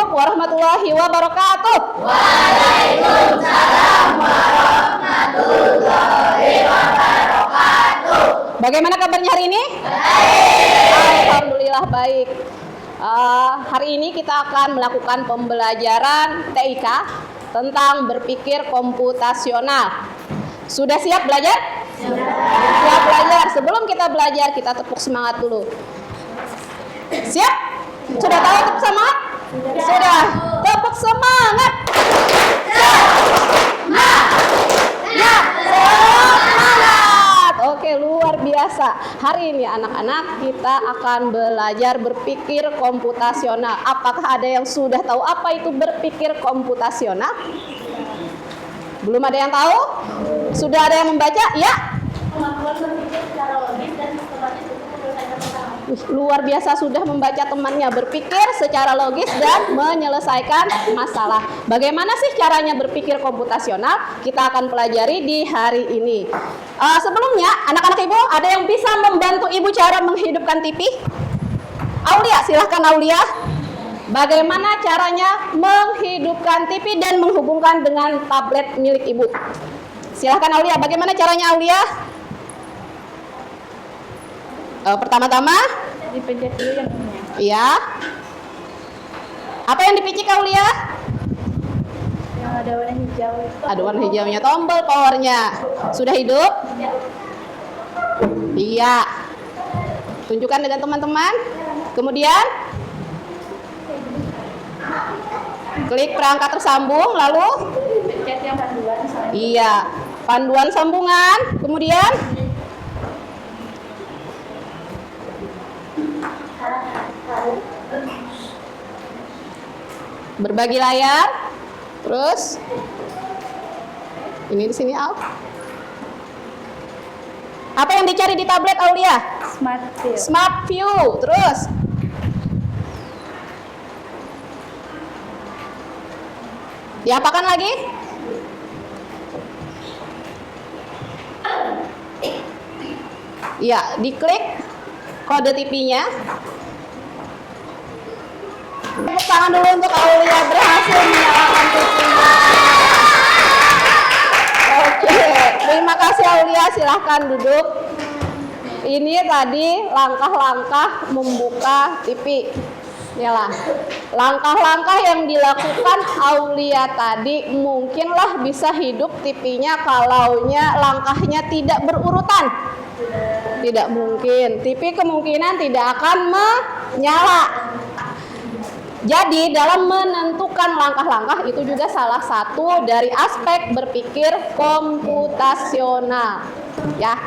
Assalamualaikum warahmatullahi wabarakatuh. Waalaikumsalam warahmatullahi wabarakatuh. Bagaimana kabarnya hari ini? Baik. Alhamdulillah baik. Hari ini kita akan melakukan pembelajaran TIK tentang berpikir komputasional. Sudah siap belajar? Siap belajar. Sebelum kita belajar, kita tepuk semangat dulu. Siap? Sudah tahu tepuk semangat? Sudah. Tepuk semangat. Semangat. Oke, luar biasa. Hari ini anak-anak kita akan belajar berpikir komputasional. Apakah ada yang sudah tahu apa itu berpikir komputasional? Belum ada yang tahu? Sudah ada yang membaca? Ya? Kemampuan berpikir secara logis dan sistematis untuk menyelesaikan masalah. Luar biasa sudah membaca temannya berpikir secara logis dan menyelesaikan masalah. Bagaimana sih caranya berpikir komputasional? Kita akan pelajari di hari ini. Sebelumnya, anak-anak ibu ada yang bisa membantu ibu cara menghidupkan TV? Aulia, silahkan Aulia. Bagaimana caranya menghidupkan TV dan menghubungkan dengan tablet milik ibu? Silahkan Aulia, bagaimana caranya Aulia? Pertama-tama Dipencet dulu yang ini. iya. Apa yang dipicik Aulia? Yang ada warna hijau itu. Ada warna hijaunya, tombol powernya. Sudah hidup? Iya. Tunjukkan dengan teman-teman. Kemudian klik perangkat tersambung, lalu Pencet yang panduan misalnya. iya, panduan sambungan. Kemudian berbagi layar. Terus ini di sini Al. Apa yang dicari di tablet Aulia? Smart View. Smart View. Terus diapakan lagi? Ya, diklik kode TV-nya. Tepuk tangan dulu untuk Aulia berhasil menyalakan TV-nya. Oke, terima kasih Aulia, silahkan duduk. Ini tadi langkah-langkah membuka TV. Yalah, langkah-langkah yang dilakukan Aulia tadi mungkinlah bisa hidup TV-nya kalaunya langkahnya tidak berurutan. Tidak mungkin, TV kemungkinan tidak akan menyala. Jadi dalam menentukan langkah-langkah itu juga salah satu dari aspek berpikir komputasional. Ya,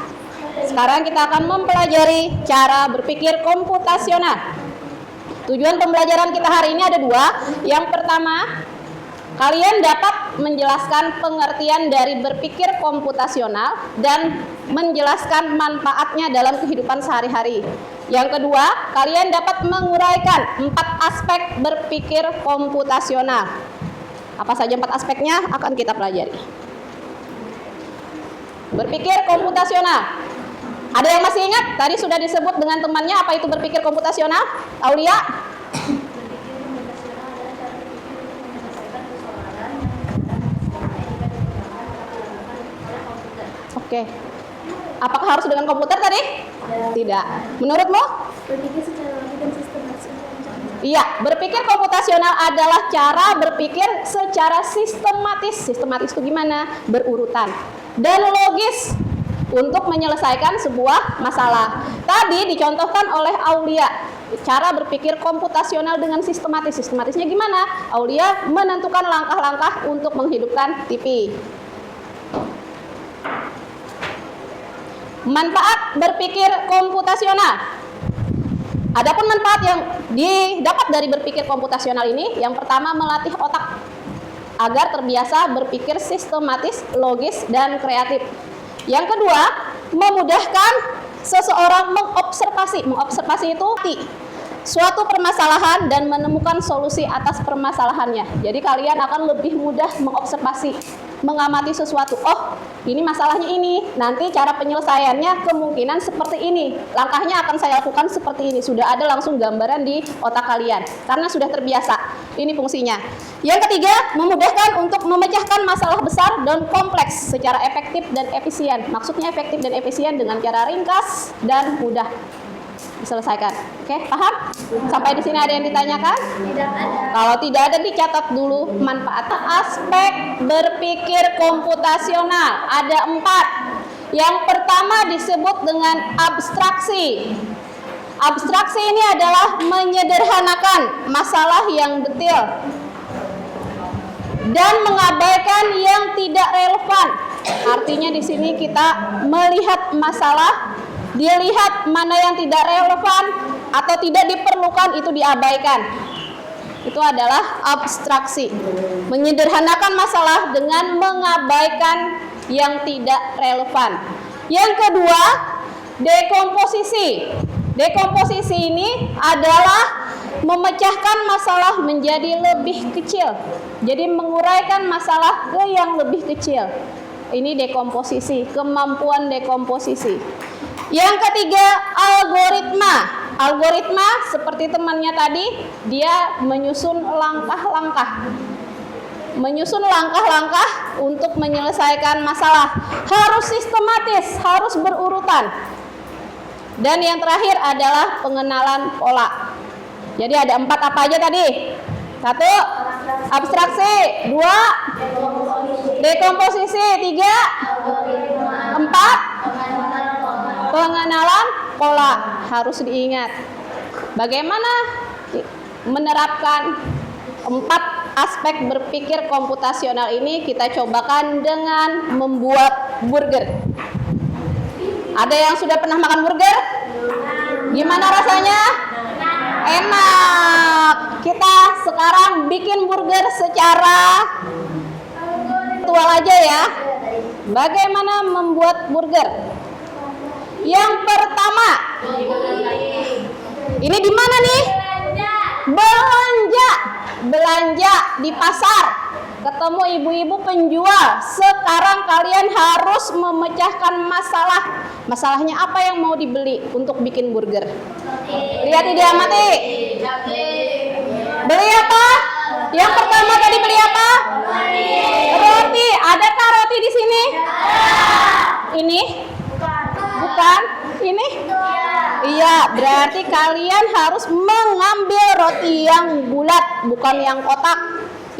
sekarang kita akan mempelajari cara berpikir komputasional. Tujuan pembelajaran kita hari ini ada dua. Yang pertama, kalian dapat menjelaskan pengertian dari berpikir komputasional dan menjelaskan manfaatnya dalam kehidupan sehari-hari. Yang kedua, kalian dapat menguraikan 4 aspek berpikir komputasional. Apa saja 4 aspeknya akan kita pelajari. Berpikir komputasional. Ada yang masih ingat? Tadi sudah disebut dengan temannya apa itu berpikir komputasional? Aulia? Oke. Apakah harus dengan komputer tadi? Tidak. Menurutmu? Berpikir secara logis dan sistematis. Iya, berpikir komputasional adalah cara berpikir secara sistematis. Sistematis itu gimana? Berurutan. Dan logis untuk menyelesaikan sebuah masalah. Tadi dicontohkan oleh Aulia. Cara berpikir komputasional dengan sistematis. Sistematisnya gimana? Aulia menentukan langkah-langkah untuk menghidupkan TV. Manfaat berpikir komputasional. Adapun manfaat yang didapat dari berpikir komputasional ini, yang pertama melatih otak agar terbiasa berpikir sistematis, logis, dan kreatif. Yang kedua, memudahkan seseorang mengobservasi. Mengobservasi itu suatu permasalahan dan menemukan solusi atas permasalahannya. Jadi kalian akan lebih mudah mengobservasi, mengamati sesuatu. Oh, ini masalahnya ini. Nanti cara penyelesaiannya kemungkinan seperti ini. Langkahnya akan saya lakukan seperti ini. Sudah ada langsung gambaran di otak kalian karena sudah terbiasa. Ini fungsinya. Yang ketiga, memudahkan untuk memecahkan masalah besar dan kompleks secara efektif dan efisien. Maksudnya efektif dan efisien dengan cara ringkas dan mudah diselesaikan. Oke, paham? Sampai di sini ada yang ditanyakan? Tidak ada. Kalau tidak ada, dicatat dulu manfaat. Aspek berpikir komputasional ada 4. Yang pertama disebut dengan abstraksi. Abstraksi ini adalah menyederhanakan masalah yang detail dan mengabaikan yang tidak relevan. Artinya di sini kita melihat masalah, dilihat mana yang tidak relevan atau tidak diperlukan, itu diabaikan. Itu adalah abstraksi. Menyederhanakan masalah dengan mengabaikan yang tidak relevan. Yang kedua, dekomposisi. Dekomposisi ini adalah memecahkan masalah menjadi lebih kecil. Jadi menguraikan masalah ke yang lebih kecil. Ini dekomposisi, kemampuan dekomposisi. Yang ketiga, algoritma. Algoritma seperti temannya tadi, dia menyusun langkah-langkah. Menyusun langkah-langkah untuk menyelesaikan masalah. Harus sistematis, harus berurutan. Dan yang terakhir adalah pengenalan pola. Jadi ada 4 apa aja tadi? 1, abstraksi. 2, dekomposisi. 3, 4, pengenalan pola. Harus diingat. Bagaimana menerapkan 4 aspek berpikir komputasional ini? Kita cobakan dengan membuat burger. Ada yang sudah pernah makan burger? Gimana rasanya? Enak. Kita sekarang bikin burger secara virtual aja ya. Bagaimana membuat burger? Yang pertama, ini di mana nih? Belanja di pasar. Ketemu ibu-ibu penjual. Sekarang kalian harus memecahkan masalah. Masalahnya apa yang mau dibeli untuk bikin burger? Lihat ide amati. Beli apa? Yang pertama tadi beli apa? Roti. Adakah roti di sini? Ini? Bukan? Ini? Iya, berarti kalian harus mengambil roti yang bulat, bukan yang kotak.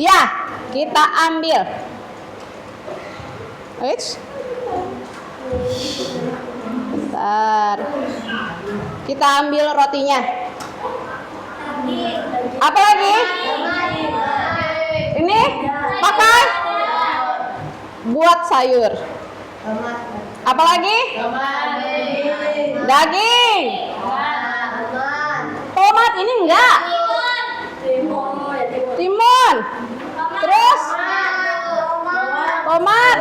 Ya, kita ambil. Bentar. Kita ambil rotinya. Apa lagi? Ini pakai buat sayur. Apa lagi? Daging. Tomat ini enggak. Timun. Terus tomat.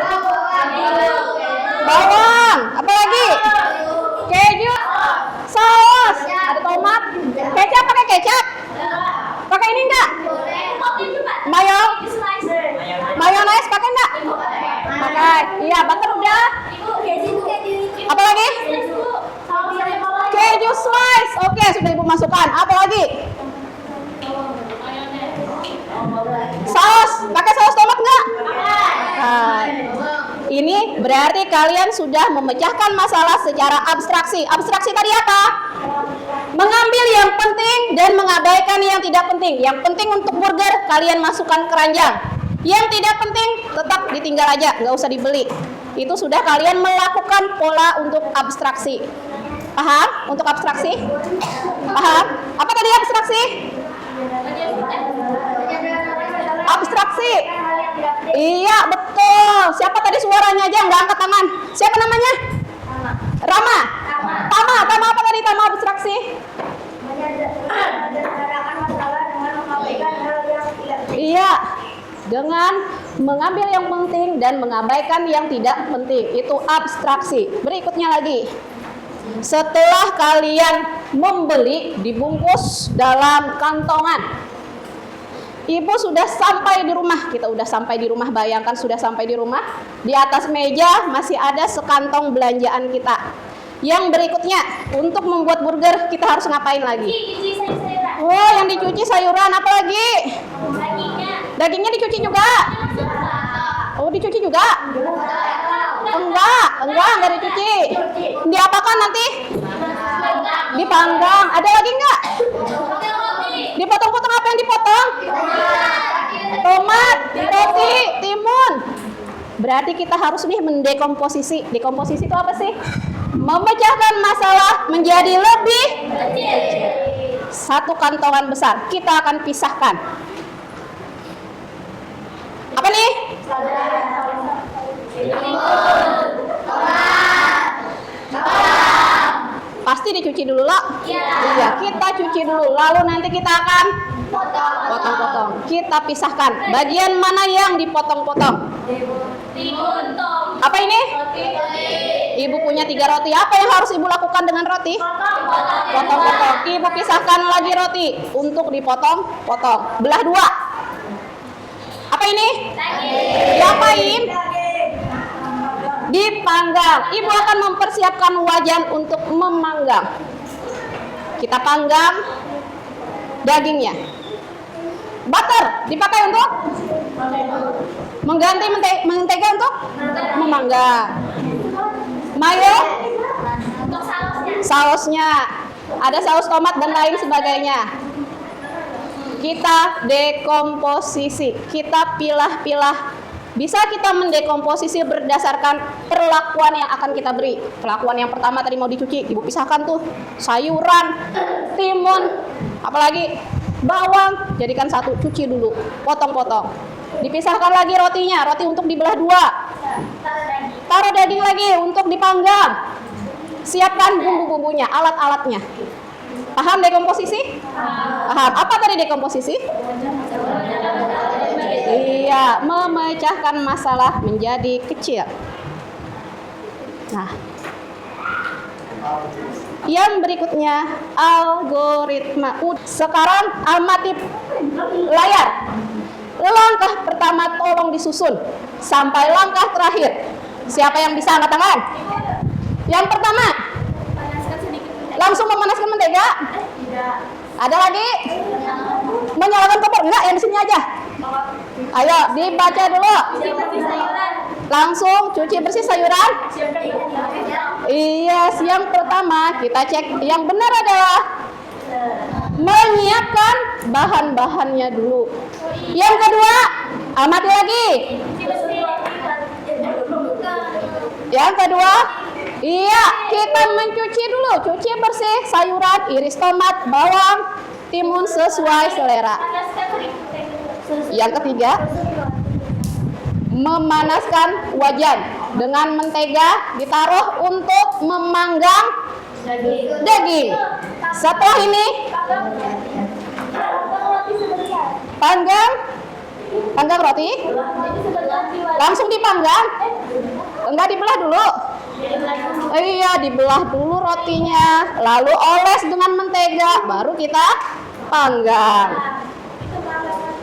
Bawang. Apa lagi? Keju. Saus. Ada tomat. Kecap, pakai kecap. Pakai ini enggak? Mayones pakai enggak? Pakai. Iya, butter udah. Apa lagi? Keju slice. Oke, sudah Ibu masukkan. Apa lagi? Saus. Pakai saus tomat enggak? Ini berarti kalian sudah memecahkan masalah secara abstraksi. Abstraksi tadi apa? Mengambil yang penting dan mengabaikan yang tidak penting. Yang penting untuk burger kalian masukkan keranjang. Yang tidak penting tetap ditinggal aja, nggak usah dibeli. Itu sudah kalian melakukan pola untuk abstraksi. Paham? Untuk abstraksi? Paham? Apa tadi abstraksi? Abstraksi. Iya, betul. Siapa tadi suaranya aja nggak angkat tangan? Siapa namanya? Rama. Tama apa tadi Tama abstraksi? Iya, dengan mengambil yang penting dan mengabaikan yang tidak penting. Itu abstraksi. Berikutnya lagi. Setelah kalian membeli dibungkus dalam kantongan. Ibu sudah sampai di rumah, kita udah sampai di rumah, bayangkan sudah sampai di rumah. Di atas meja masih ada sekantong belanjaan kita. Yang berikutnya, untuk membuat burger kita harus ngapain lagi? Cuci sayur-sayuran. Oh, yang dicuci sayuran, apa lagi? Dagingnya. Dagingnya dicuci juga? Oh, dicuci juga? Enggak dicuci. Diapakan nanti? Dipanggang. Ada lagi enggak? Dipotong-potong, apa yang dipotong? Tomat, roti, timun. Berarti kita harus nih mendekomposisi. Dekomposisi itu apa sih? Memecahkan masalah menjadi lebih satu kantongan besar. Kita akan pisahkan. Apa nih? Pasti dicuci dulu loh. Iya, kita cuci dulu. Lalu nanti kita akan potong-potong. Kita pisahkan. Bagian mana yang dipotong-potong? Apa ini? Ibu punya 3 roti. Apa yang harus ibu lakukan dengan roti? Potong-potong. Ibu pisahkan lagi roti untuk dipotong-potong. Belah 2. Apa ini? Diapain? Dipanggang. Ibu akan mempersiapkan wajan untuk memanggang. Kita panggang dagingnya. Butter dipakai untuk mengganti mentega untuk memanggang. Mayo, sausnya. Ada saus tomat dan lain sebagainya. Kita dekomposisi. Kita pilah-pilah. Bisa kita mendekomposisi berdasarkan perlakuan yang akan kita beri. Perlakuan yang pertama tadi mau dicuci, ibu pisahkan tuh sayuran, timun, apalagi bawang, jadikan satu, cuci dulu, potong-potong. Dipisahkan lagi rotinya, roti untuk dibelah 2. Taruh daging lagi untuk dipanggang. Siapkan bumbu-bumbunya, alat-alatnya. Paham dekomposisi? Paham. Apa tadi dekomposisi? Iya, memecahkan masalah menjadi kecil. Nah, yang berikutnya algoritma. Sekarang amati layar. Langkah pertama tolong disusun sampai langkah terakhir. Siapa yang bisa angkat tangan? Yang pertama, langsung memanaskan mentega. Ada lagi? Menyalakan kompor? Enggak, yang di sini aja. Ayo dibaca dulu. Langsung cuci bersih sayuran. Iya, yang pertama kita cek. Yang benar adalah menyiapkan bahan-bahannya dulu. Yang kedua, amati lagi. Yang kedua, iya, kita mencuci dulu. Cuci bersih sayuran, iris tomat, bawang, timun sesuai selera. Yang ketiga, memanaskan wajan dengan mentega ditaruh untuk memanggang daging. Setelah ini panggang roti. Langsung dipanggang? Enggak, dibelah dulu. Iya, dibelah dulu rotinya, lalu oles dengan mentega, baru kita panggang.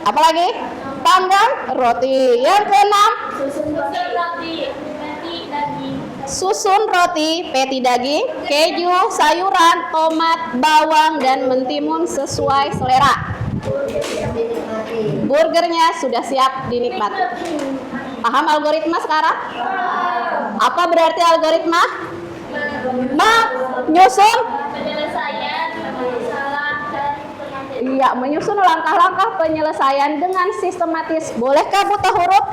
Apalagi? Panggang roti. Yang keenam, susun roti, patty daging, keju, sayuran, tomat, bawang, dan mentimun sesuai selera. Burgernya sudah siap dinikmati. Paham algoritma sekarang? Apa berarti algoritma? Menyusun. Iya, menyusun langkah-langkah penyelesaian dengan sistematis. Bolehkah buta huruf?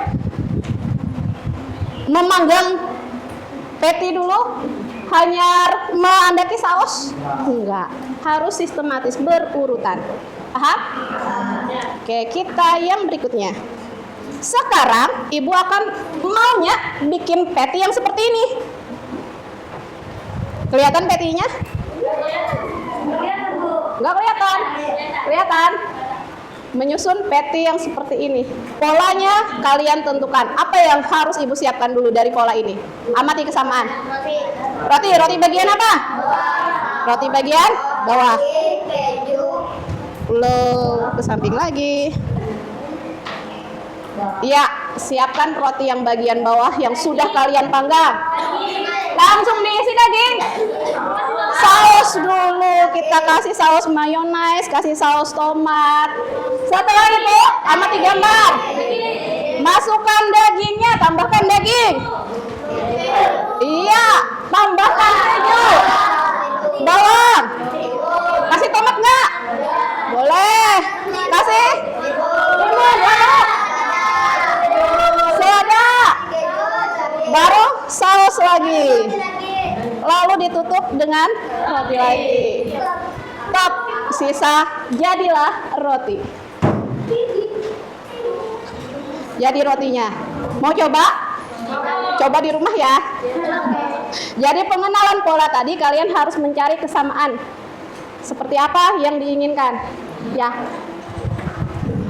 Memanggang patty dulu? Hanya mengandaki saus? Enggak, harus sistematis, berurutan. Paham? Oke, kita yang berikutnya. Sekarang ibu akan maunya bikin patty yang seperti ini. Kelihatan patty-nya? Enggak kelihatan? Kelihatan? Menyusun patty yang seperti ini. Polanya kalian tentukan. Apa yang harus ibu siapkan dulu dari pola ini? Amati kesamaan. Roti bagian apa? Roti bagian Bawah. Keju. Ulang ke samping lagi. Iya, siapkan roti yang bagian bawah yang sudah kalian panggang. Langsung diisi daging. Saus dulu, kita kasih saus mayonaise, kasih saus tomat. Setelah itu, amati gambar. Masukkan dagingnya, tambahkan daging. Iya, tambahkan keju. Bawang. Kasih tomat nggak? Boleh. Kasih. Timun, lalu. Selada. Baru saus lagi. Lalu ditutup dengan roti lagi. Top, sisa jadilah roti. Jadi rotinya. Mau coba? Coba di rumah ya. Jadi pengenalan pola tadi kalian harus mencari kesamaan. Seperti apa yang diinginkan. Ya.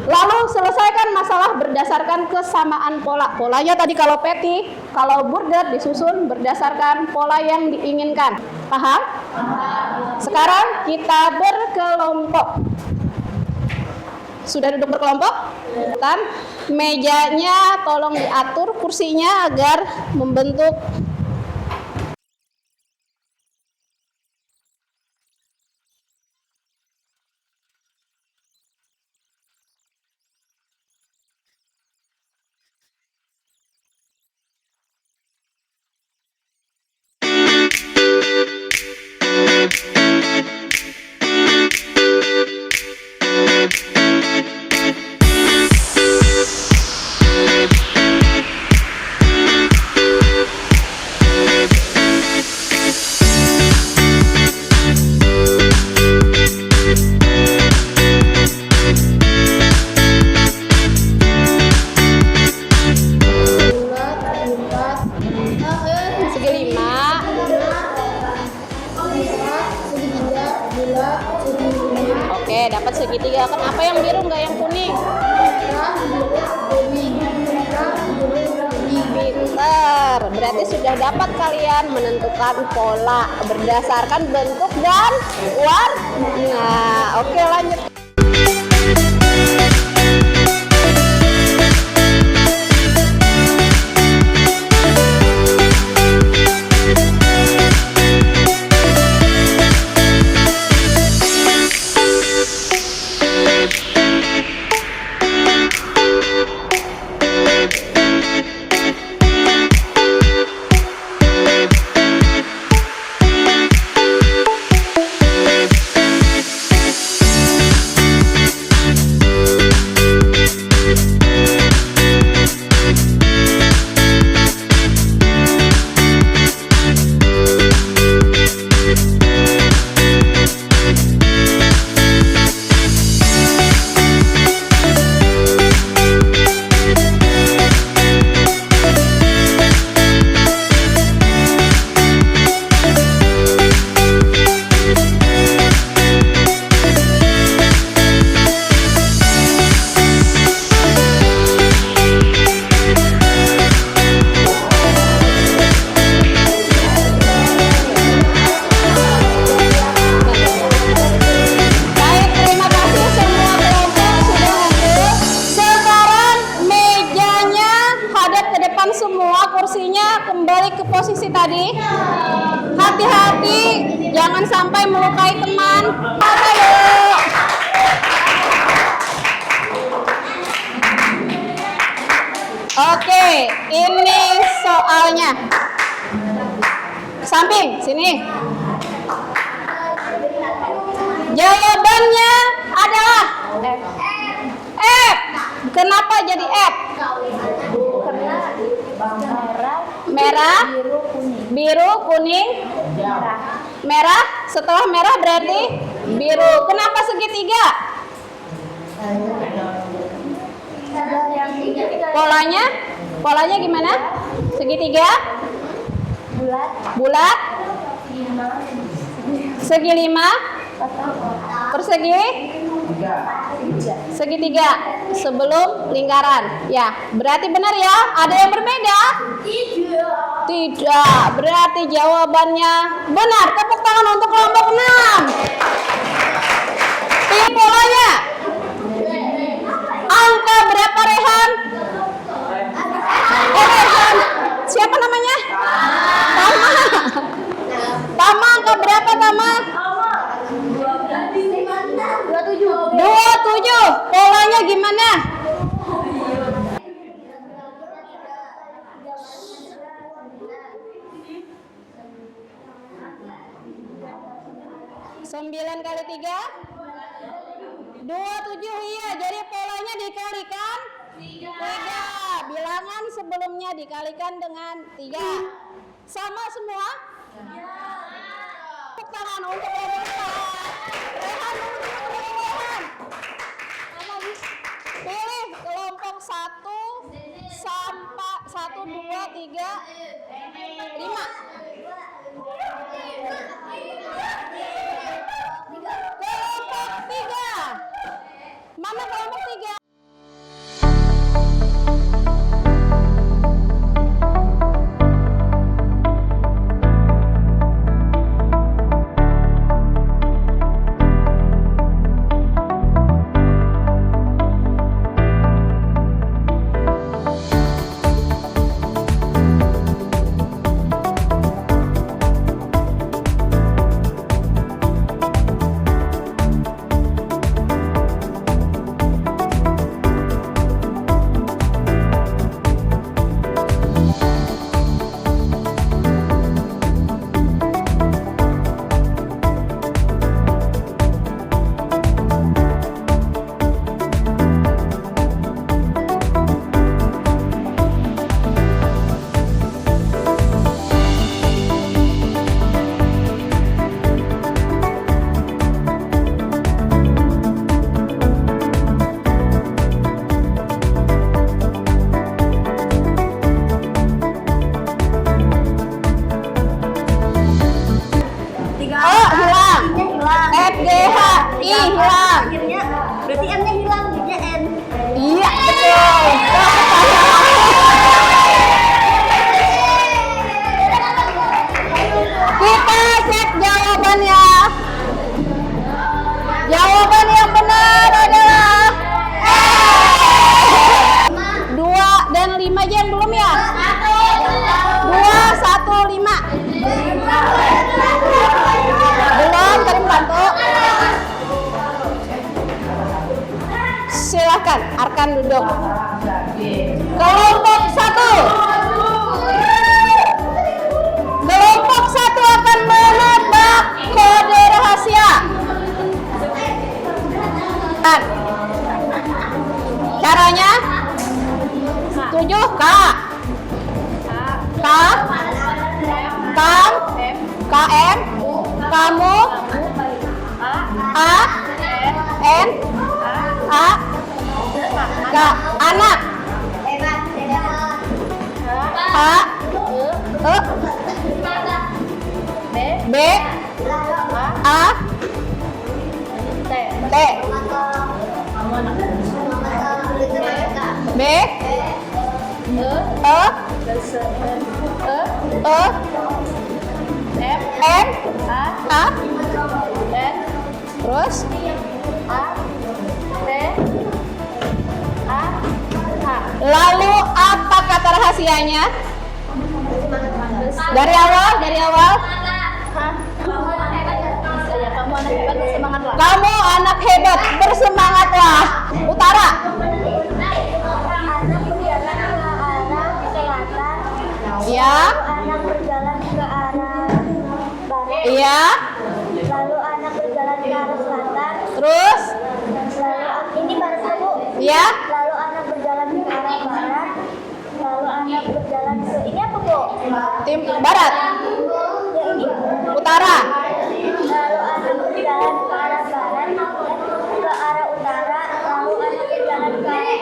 Lalu selesaikan masalah berdasarkan kesamaan pola. Polanya tadi kalau patty, kalau burger disusun berdasarkan pola yang diinginkan. Paham? Sekarang kita berkelompok. Sudah duduk berkelompok? Dan mejanya tolong diatur kursinya agar membentuk segi 5. Oke, dapat segitiga. Kenapa yang biru nggak yang kuning? Pinter. Berarti sudah dapat kalian menentukan pola berdasarkan bentuk dan warna. Oke, lanjut. Kursinya kembali ke posisi tadi. Hati-hati, jangan sampai melukai teman. Ayo. Oke, ini soalnya. Samping, sini. Jawabannya adalah F. Kenapa jadi F? Merah, biru, kuning, merah. Setelah merah berarti biru. Kenapa segitiga? Polanya gimana? Segitiga? Bulat. Segi 5. Persegi? Segitiga sebelum lingkaran. Ya, berarti benar ya. Ada yang berbeda? Tidak, berarti jawabannya benar. Tepuk tangan untuk kelompok 6. Tim bolanya. Angka berapa, Rehan? Rehan. Siapa namanya? Tama. Tama, angka berapa, Tama? 27. Polanya gimana? Sembilan kali 3 27, iya. Jadi polanya dikalikan 3. Bilangan sebelumnya dikalikan dengan 3. Sama semua? Tepuk tangan untuk Rehan. Pilih kelompok 1 sampai 1, 2, 3, 5. Kelompok 3. Mana kelompok 3? Hilang. Berarti M-nya hilang, B-nya N. Iya, betul. Kita cek jawabannya. Jawaban yang benar adalah 2 dan 5 aja yang belum ya? 2, 1, 5. Belum, tadi bantu. Silakan, Arkan duduk. Kelompok 1. Kelompok 1 akan menebak kode rahasia. Caranya 7 K. KM, kamu, A, N, A, K, anak, A, E, B, A, T, B, N, A, terus lalu apa kata rahasianya? Dari awal? Kamu anak hebat, bersemangatlah. Utara. Ya. Anak berjalan ke arah barat. Iya. Lalu anak berjalan ke arah selatan. Terus? Lalu ini barat Bu. Iya. Lalu anak berjalan ke arah barat. Lalu anak berjalan ke ini apa Bu? Tim barat. Ya ini. Utara. Lalu anak berjalan ke arah barat, ke arah utara. Lalu anak berjalan ke arah barat.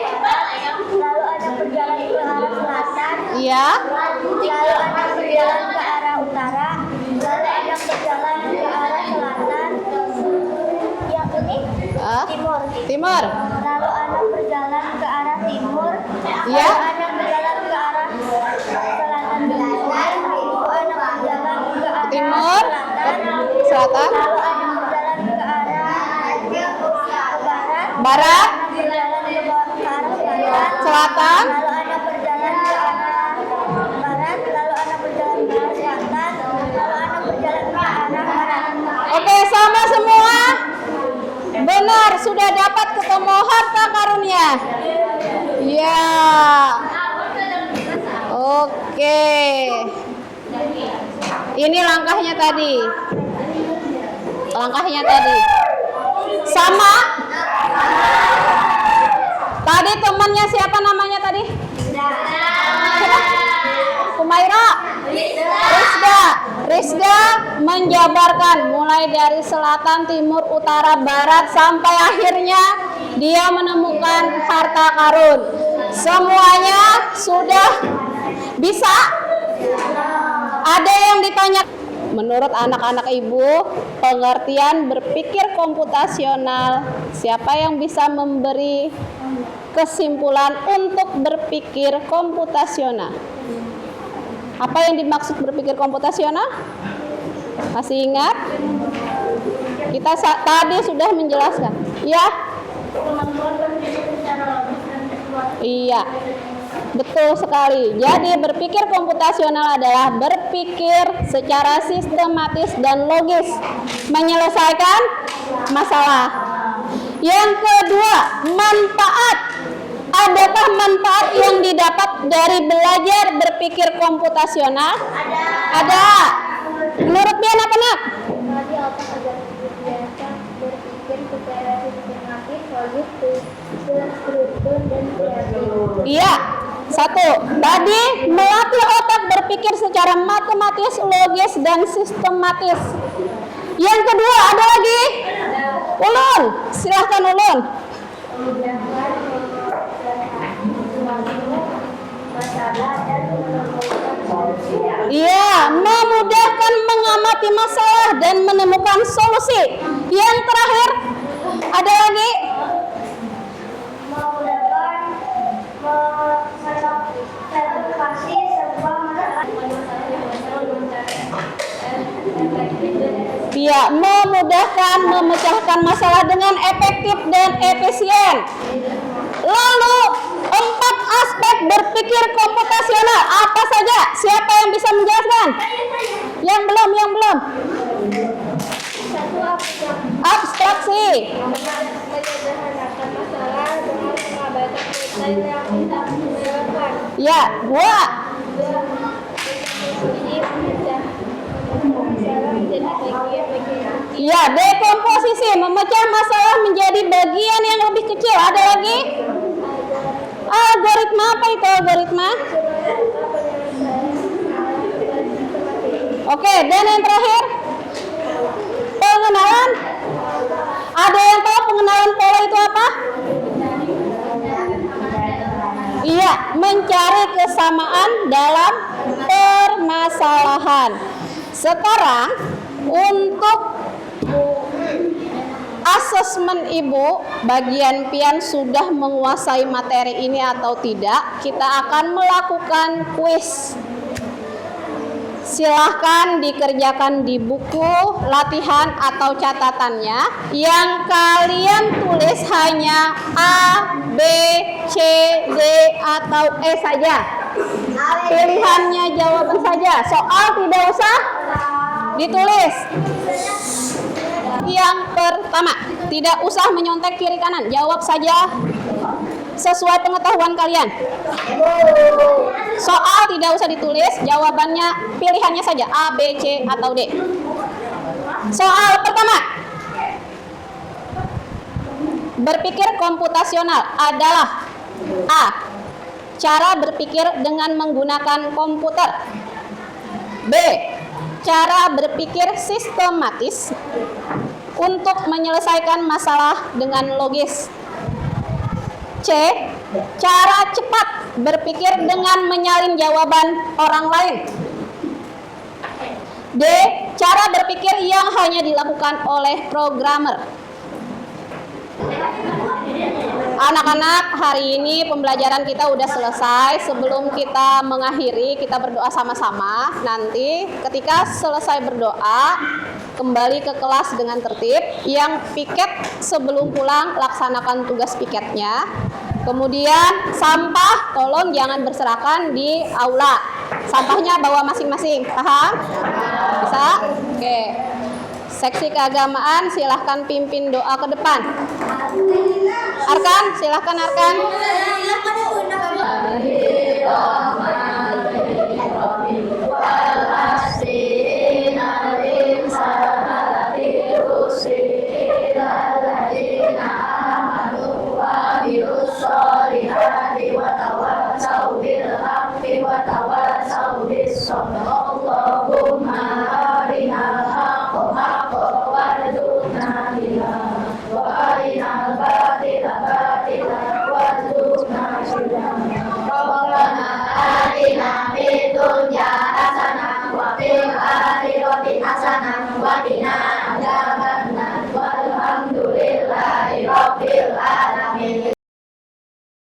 Lalu anak berjalan ke arah selatan. Iya. Lalu anak berjalan ke arah utara. Lalu anak berjalan ke arah selatan. Yang ini timur. Timur. Lalu anak berjalan ke arah timur. Iya. Lalu anak berjalan ke arah selatan. selatan, lalu ada berjalan ke arah barat, berjalan ke arah selatan, selatan. lalu ada berjalan ke arah barat, lalu ada berjalan ke arah selatan, lalu ada berjalan ke arah barat. Oke, sama semua. Benar, sudah dapat ketemu harta karunia. Ya. Oke. Ini langkahnya tadi. Langkahnya tadi. Sama. Tadi temannya siapa namanya tadi? Siapa? Humaira. Rizda menjabarkan mulai dari selatan, timur, utara, barat sampai akhirnya dia menemukan harta karun. Semuanya sudah bisa? Ada yang ditanya? Menurut anak-anak ibu, pengertian berpikir komputasional, siapa yang bisa memberi kesimpulan untuk berpikir komputasional? Apa yang dimaksud berpikir komputasional? Masih ingat? Kita tadi sudah menjelaskan. Ya? Iya. Betul sekali. Jadi berpikir komputasional adalah berpikir secara sistematis dan logis, menyelesaikan masalah. Yang kedua, manfaat. Adakah manfaat yang didapat dari belajar berpikir komputasional? Ada. Menurut Bian anak-anak? Tadi otak agar terbiasa berpikir secara sistematis, logis, struktur, dan kreatif. Iya. Satu, tadi melatih otak berpikir secara matematis, logis, dan sistematis. Yang kedua, ada lagi? Ulun, silahkan Ulun. Iya, memudahkan mengamati masalah dan menemukan solusi. Yang terakhir, ada lagi? Iya, memudahkan memecahkan masalah dengan efektif dan efisien. Lalu 4 aspek berpikir komputasional apa saja? Siapa yang bisa menjelaskan? Yang belum. Abstraksi. Menyederhanakan masalah dengan mengabaikan detail yang tidak relevan. Ya, 2. Jadi memecah masalah menjadi bagian-bagian. Ya, dekomposisi, memecah masalah menjadi bagian yang lebih kecil. Ada lagi? Algoritma. Apa itu algoritma? Oke, dan yang terakhir? Pengenalan. Ada yang tahu pengenalan pola itu apa? Iya, mencari kesamaan dalam permasalahan. Sekarang untuk asesmen ibu, bagian Pian sudah menguasai materi ini atau tidak, kita akan melakukan kuis. Silahkan dikerjakan di buku latihan atau catatannya. Yang kalian tulis hanya A, B, C, D, atau E saja. Pilihannya jawaban saja. Soal tidak usah ditulis. Yang pertama, tidak usah menyontek kiri kanan. Jawab saja sesuai pengetahuan kalian. Soal tidak usah ditulis, jawabannya pilihannya saja A, B, C, atau D. Soal pertama, berpikir komputasional adalah A. Cara berpikir dengan menggunakan komputer. B. Cara berpikir sistematis untuk menyelesaikan masalah dengan logis. C. Cara cepat berpikir dengan menyalin jawaban orang lain. D. Cara berpikir yang hanya dilakukan oleh programmer. Anak-anak, hari ini pembelajaran kita udah selesai. Sebelum kita mengakhiri, kita berdoa sama-sama. Nanti ketika selesai berdoa, kembali ke kelas dengan tertib. Yang piket sebelum pulang laksanakan tugas piketnya. Kemudian sampah tolong jangan berserakan di aula. Sampahnya bawa masing-masing. Paham? Bisa? Oke. Seksi keagamaan silahkan pimpin doa ke depan. Arkan, silahkan Arkan.